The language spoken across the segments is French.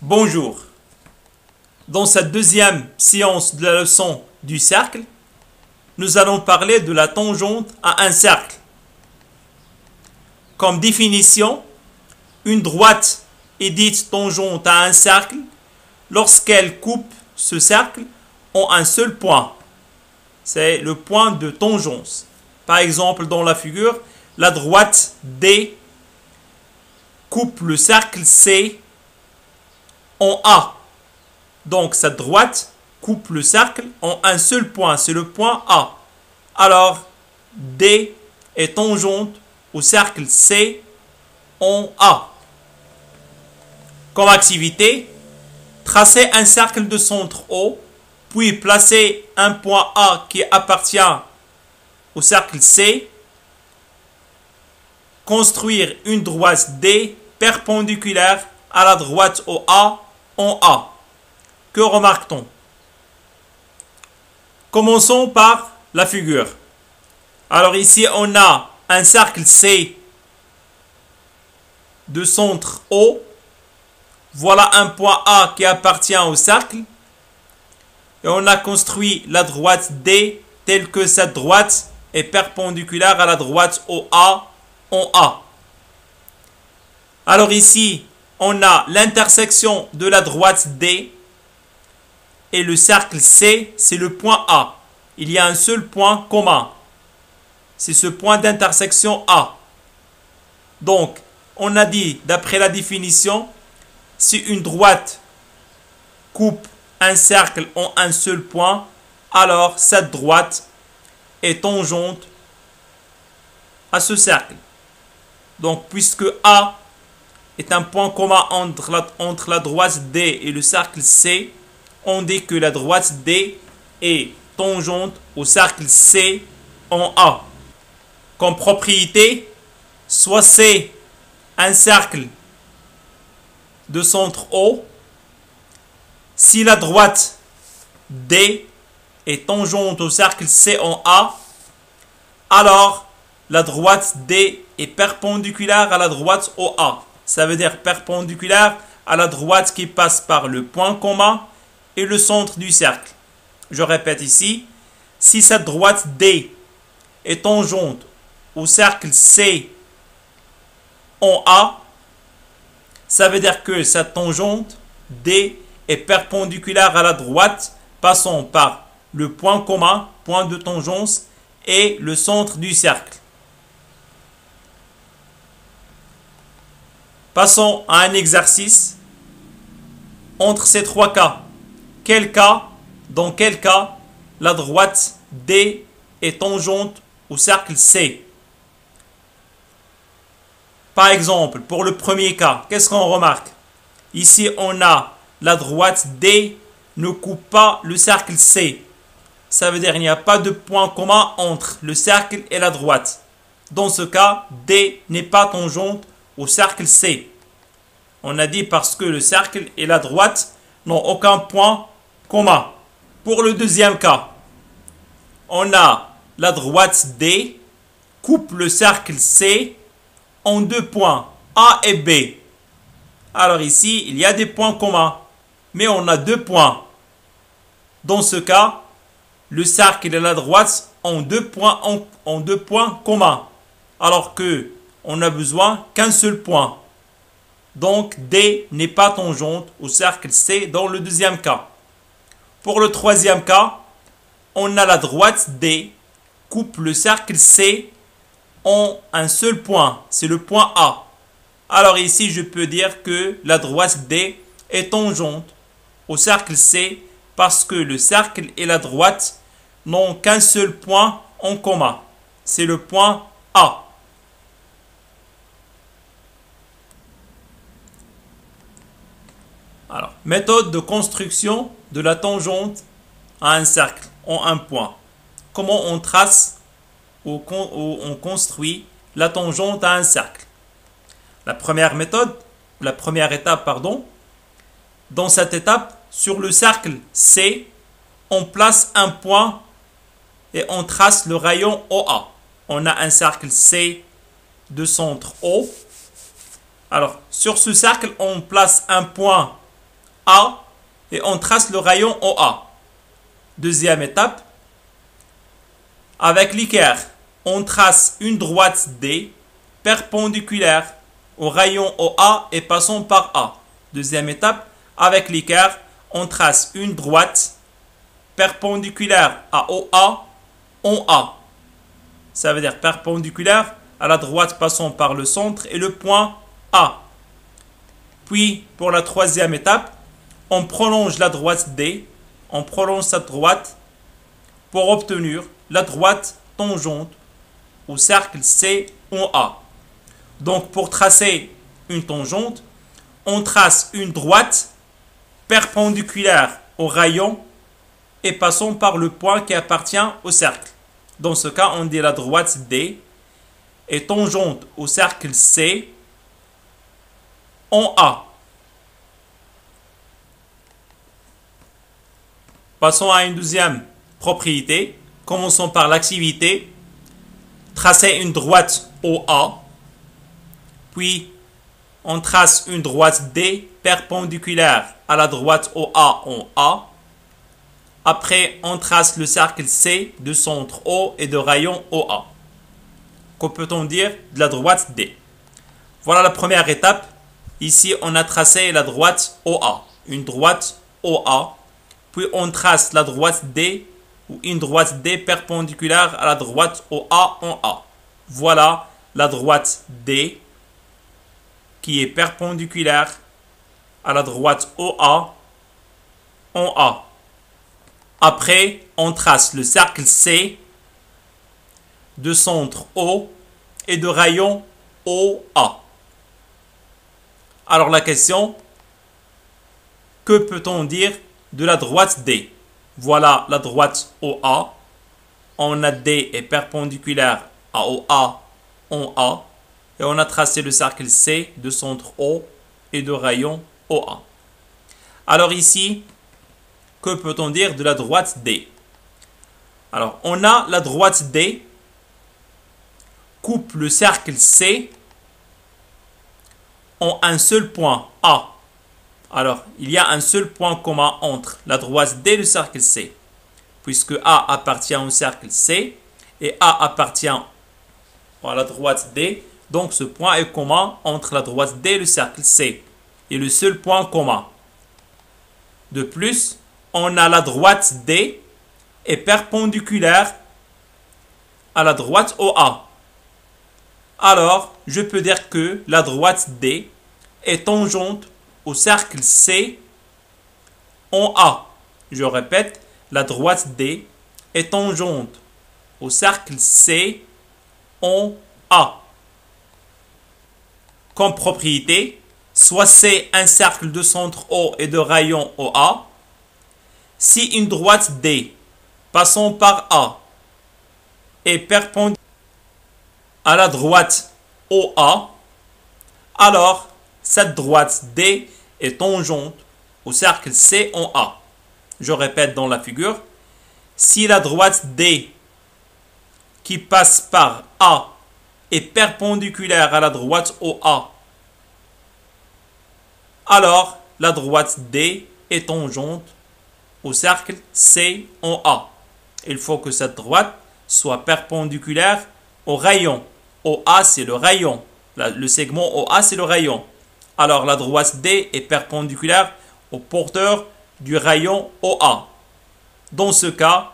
Bonjour. Dans cette deuxième séance de la leçon du cercle, nous allons parler de la tangente à un cercle. Comme définition, une droite est dite tangente à un cercle lorsqu'elle coupe ce cercle en un seul point. C'est le point de tangence. Par exemple, dans la figure, la droite D coupe le cercle C en A. Donc, cette droite coupe le cercle en un seul point. C'est le point A. Alors, D est tangente au cercle C en A. Comme activité, tracer un cercle de centre O, puis placer un point A qui appartient au cercle C, construire une droite D perpendiculaire à la droite OA en A. Que remarque-t-on? Commençons par la figure. Alors ici, on a un cercle C de centre O. Voilà un point A qui appartient au cercle. Et on a construit la droite D telle que cette droite est perpendiculaire à la droite OA en A. Alors ici, on a l'intersection de la droite D et le cercle C, c'est le point A. Il y a un seul point commun. C'est ce point d'intersection A. Donc, on a dit, d'après la définition, si une droite coupe un cercle en un seul point, alors cette droite est tangente à ce cercle. Donc, puisque A est un point commun entre la droite D et le cercle C, on dit que la droite D est tangente au cercle C en A. Comme propriété, soit c'est un cercle de centre O, si la droite D est tangente au cercle C en A, alors la droite D est perpendiculaire à la droite OA. Ça veut dire perpendiculaire à la droite qui passe par le point commun et le centre du cercle. Je répète ici, si cette droite D est tangente au cercle C en A, ça veut dire que cette tangente D est perpendiculaire à la droite passant par le point commun, point de tangence, et le centre du cercle. Passons à un exercice entre ces trois cas. Dans quel cas la droite D est tangente au cercle C? Par exemple, pour le premier cas, qu'est-ce qu'on remarque? Ici, on a la droite D ne coupe pas le cercle C. Ça veut dire qu'il n'y a pas de point commun entre le cercle et la droite. Dans ce cas, D n'est pas tangente au cercle C. On a dit parce que le cercle et la droite n'ont aucun point commun. Pour le deuxième cas, on a la droite D coupe le cercle C en deux points, A et B. Alors ici, il y a des points communs, mais on a deux points. Dans ce cas, le cercle et la droite ont deux points communs, alors que on n'a besoin qu'un seul point. Donc, D n'est pas tangente au cercle C dans le deuxième cas. Pour le troisième cas, on a la droite D coupe le cercle C en un seul point. C'est le point A. Alors ici, je peux dire que la droite D est tangente au cercle C parce que le cercle et la droite n'ont qu'un seul point en commun. C'est le point A. Alors, méthode de construction de la tangente à un cercle en un point. Comment on trace ou on construit la tangente à un cercle? La première étape, dans cette étape, sur le cercle C, on place un point et on trace le rayon OA. On a un cercle C de centre O. Alors, sur ce cercle, on place un point A et on trace le rayon OA. Deuxième étape, avec l'équerre, on trace une droite D perpendiculaire au rayon OA et passons par A. Deuxième étape, avec l'équerre, on trace une droite perpendiculaire à OA en A. Ça veut dire perpendiculaire à la droite passant par le centre et le point A. Puis, pour la troisième étape, on prolonge la droite D, on prolonge cette droite pour obtenir la droite tangente au cercle C en A. Donc, pour tracer une tangente, on trace une droite perpendiculaire au rayon et passons par le point qui appartient au cercle. Dans ce cas, on dit la droite D est tangente au cercle C en A. Passons à une deuxième propriété. Commençons par l'activité. Tracer une droite OA. Puis, on trace une droite D perpendiculaire à la droite OA en A. Après, on trace le cercle C de centre O et de rayon OA. Que peut-on dire de la droite D? Voilà la première étape. Ici, on a tracé la droite OA. Une droite OA. Puis, on trace la droite D ou une droite D perpendiculaire à la droite OA en A. Voilà la droite D qui est perpendiculaire à la droite OA en A. Après, on trace le cercle C de centre O et de rayon OA. Alors la question, que peut-on dire de la droite D? Voilà la droite OA. On a D est perpendiculaire à OA en A. Et on a tracé le cercle C de centre O et de rayon OA. Alors ici, que peut-on dire de la droite D? Alors, on a la droite D coupe le cercle C en un seul point A. Alors, il y a un seul point commun entre la droite D et le cercle C. Puisque A appartient au cercle C et A appartient à la droite D. Donc, ce point est commun entre la droite D et le cercle C. Et le seul point commun. De plus, on a la droite D est perpendiculaire à la droite OA. Alors, je peux dire que la droite D est tangente au cercle C en A. Je répète, la droite D est tangente au cercle C en A. Comme propriété, soit C un cercle de centre O et de rayon OA. Si une droite D passant par A est perpendiculaire à la droite OA, alors cette droite D est tangente au cercle C en A. Je répète dans la figure, si la droite D qui passe par A est perpendiculaire à la droite OA, alors la droite D est tangente au cercle C en A. Il faut que cette droite soit perpendiculaire au rayon. OA, c'est le rayon. Le segment OA, c'est le rayon. Alors, la droite D est perpendiculaire au porteur du rayon OA. Dans ce cas,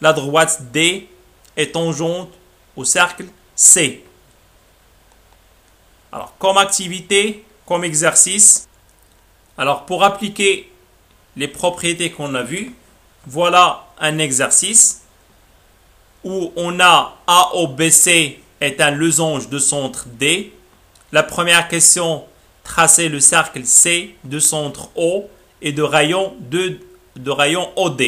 la droite D est tangente au cercle C. Alors, comme activité, comme exercice, alors pour appliquer les propriétés qu'on a vues, voilà un exercice où on a AOBC est un losange de centre D. La première question, tracer le cercle C de centre O et de rayon OD.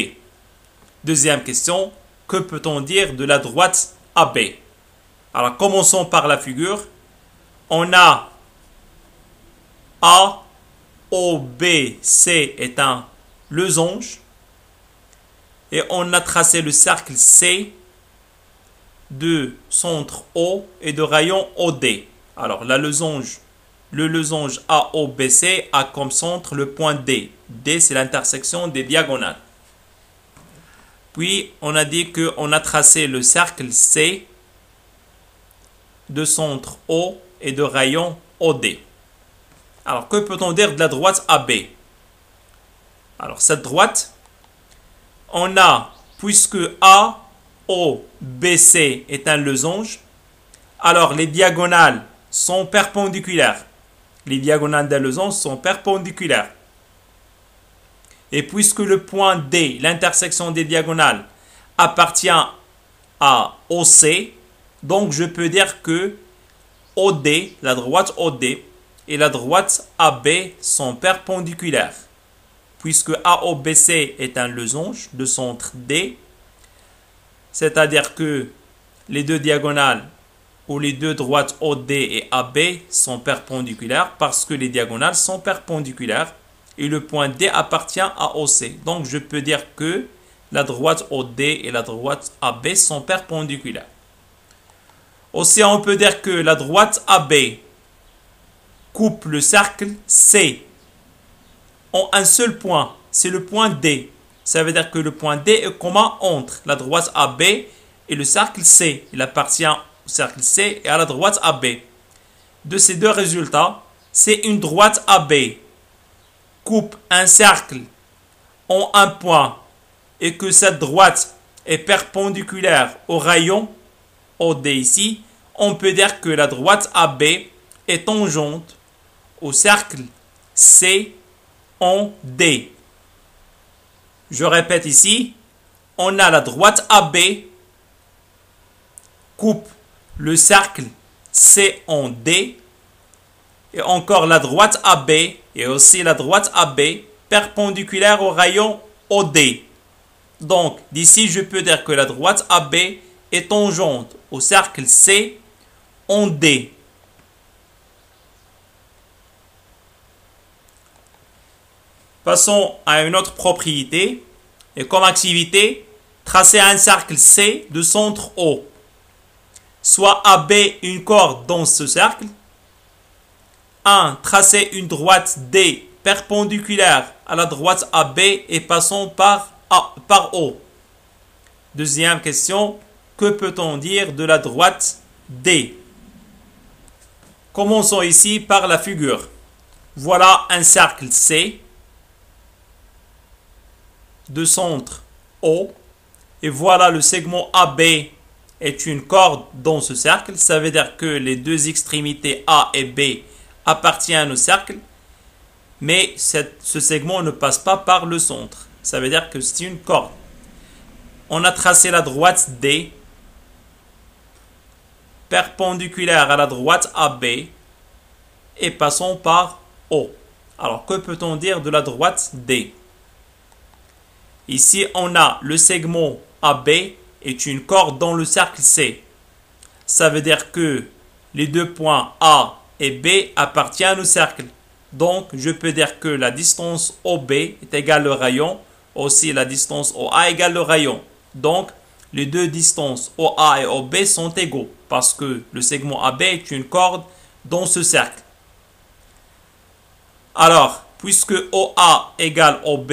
Deuxième question, que peut-on dire de la droite AB? Alors commençons par la figure. On a AOBC est un losange et on a tracé le cercle C de centre O et de rayon OD. Alors, la losange le losange AOBC a comme centre le point D. D, c'est l'intersection des diagonales. Puis, on a dit qu'on a tracé le cercle C de centre O et de rayon OD. Alors, que peut-on dire de la droite AB? Alors, cette droite, on a, puisque AOBC est un losange, alors les diagonales sont perpendiculaires. Les diagonales d'un losange sont perpendiculaires. Et puisque le point D, l'intersection des diagonales, appartient à OC, donc je peux dire que OD, la droite OD et la droite AB sont perpendiculaires. Puisque AOBC est un losange de centre D, c'est-à-dire que les deux diagonales ou les deux droites OD et AB sont perpendiculaires parce que les diagonales sont perpendiculaires et le point D appartient à OC. Donc, je peux dire que la droite OD et la droite AB sont perpendiculaires. Aussi, on peut dire que la droite AB coupe le cercle C en un seul point. C'est le point D. Ça veut dire que le point D est commun entre la droite AB et le cercle C. Il appartient au cercle C et à la droite AB. De ces deux résultats, c'est une droite AB coupe un cercle en un point et que cette droite est perpendiculaire au rayon OD ici, on peut dire que la droite AB est tangente au cercle C en D. Je répète ici, on a la droite AB coupe le cercle C en D et encore la droite AB et aussi la droite AB perpendiculaire au rayon OD. Donc, d'ici, je peux dire que la droite AB est tangente au cercle C en D. Passons à une autre propriété. Et comme activité, tracer un cercle C de centre O. Soit AB une corde dans ce cercle. 1. Tracer une droite D perpendiculaire à la droite AB et passant par O. Deuxième question, que peut-on dire de la droite D? Commençons ici par la figure. Voilà un cercle C de centre O et voilà le segment AB est une corde dans ce cercle. Ça veut dire que les deux extrémités A et B appartiennent au cercle, mais ce segment ne passe pas par le centre. Ça veut dire que c'est une corde. On a tracé la droite D perpendiculaire à la droite AB et passons par O. Alors, que peut-on dire de la droite D? Ici, on a le segment AB est une corde dans le cercle C. Ça veut dire que les deux points A et B appartiennent au cercle. Donc, je peux dire que la distance OB est égale au rayon. Aussi, la distance OA égale au rayon. Donc, les deux distances OA et OB sont égaux parce que le segment AB est une corde dans ce cercle. Alors, puisque OA égale OB,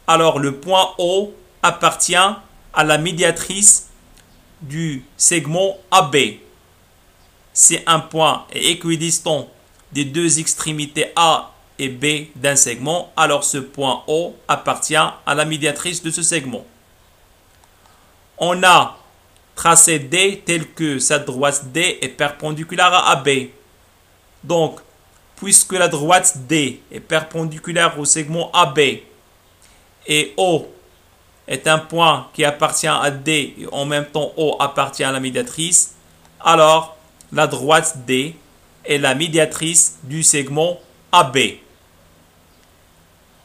alors le point O appartient à la médiatrice du segment AB. Si un point est équidistant des deux extrémités A et B d'un segment, alors ce point O appartient à la médiatrice de ce segment. On a tracé D tel que cette droite D est perpendiculaire à AB. Donc, puisque la droite D est perpendiculaire au segment AB et O est un point qui appartient à D et en même temps O appartient à la médiatrice, alors la droite D est la médiatrice du segment AB.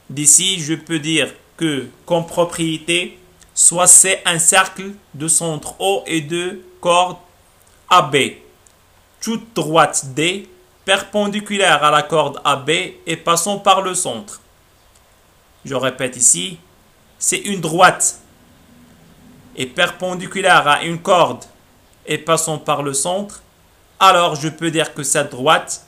D'ici, je peux dire que comme propriété, soit c'est un cercle de centre O et de corde AB. Toute droite D perpendiculaire à la corde AB et passant par le centre. Je répète ici, c'est une droite et perpendiculaire à une corde et passant par le centre, alors je peux dire que cette droite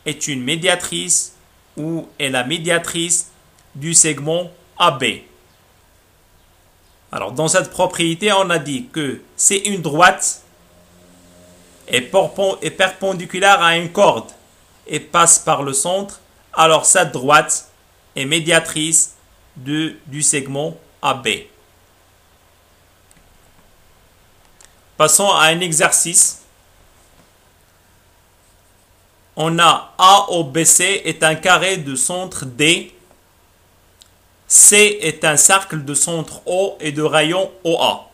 est une médiatrice ou est la médiatrice du segment AB. Alors, dans cette propriété, on a dit que c'est une droite est perpendiculaire à une corde et passe par le centre, alors cette droite est médiatrice du segment AB. Passons à un exercice. On a AOBC est un carré de centre D. C est un cercle de centre O et de rayon OA.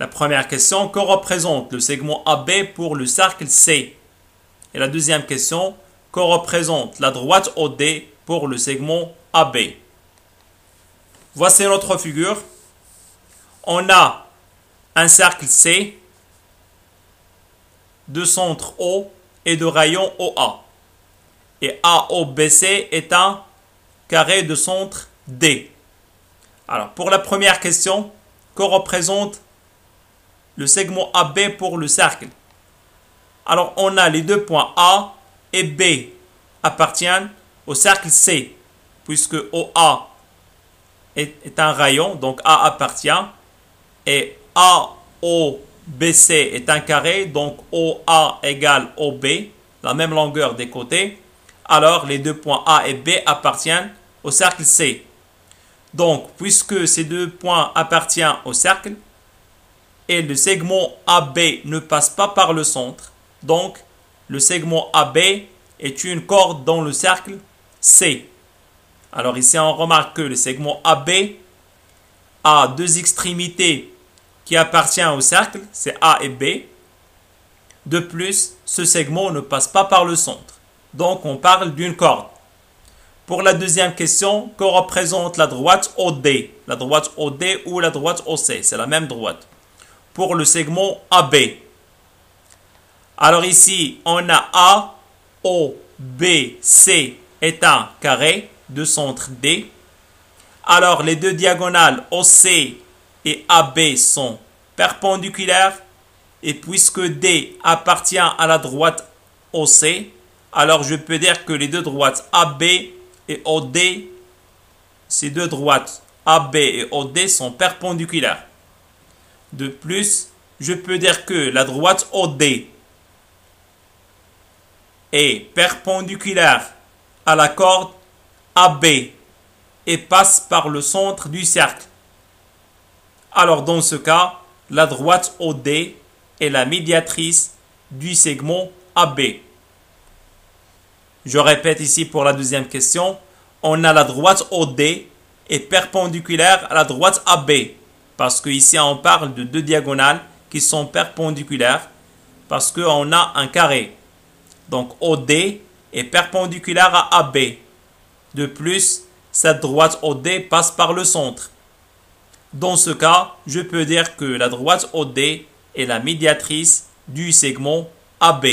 La première question, que représente le segment AB pour le cercle C? Et la deuxième question, que représente la droite OD pour le segment AB? Voici notre figure. On a un cercle C, de centre O et de rayon OA. Et AOBC est un carré de centre D. Alors, pour la première question, que représente le segment AB pour le cercle? Alors, on a les deux points A et B appartiennent au cercle C, puisque OA est un rayon, donc A appartient, et AOBC est un carré, donc OA égale OB, la même longueur des côtés. Alors, les deux points A et B appartiennent au cercle C. Donc, puisque ces deux points appartiennent au cercle, et le segment AB ne passe pas par le centre, donc le segment AB est une corde dans le cercle C. Alors ici, on remarque que le segment AB a deux extrémités qui appartiennent au cercle, c'est A et B. De plus, ce segment ne passe pas par le centre. Donc, on parle d'une corde. Pour la deuxième question, que représente la droite OD? La droite OD ou la droite OC? C'est la même droite. Pour le segment AB. Alors ici, on a A, O, B, C est un carré de centre D. Alors, les deux diagonales OC et AB sont perpendiculaires. Et puisque D appartient à la droite OC, alors je peux dire que les deux droites AB et OD, ces deux droites AB et OD sont perpendiculaires. De plus, je peux dire que la droite OD est perpendiculaire à la corde AB et passe par le centre du cercle. Alors dans ce cas, la droite OD est la médiatrice du segment AB. Je répète ici pour la deuxième question. On a la droite OD est perpendiculaire à la droite AB. Parce que ici on parle de deux diagonales qui sont perpendiculaires. Parce qu'on a un carré. Donc OD est perpendiculaire à AB. De plus, cette droite OD passe par le centre. Dans ce cas, je peux dire que la droite OD est la médiatrice du segment AB.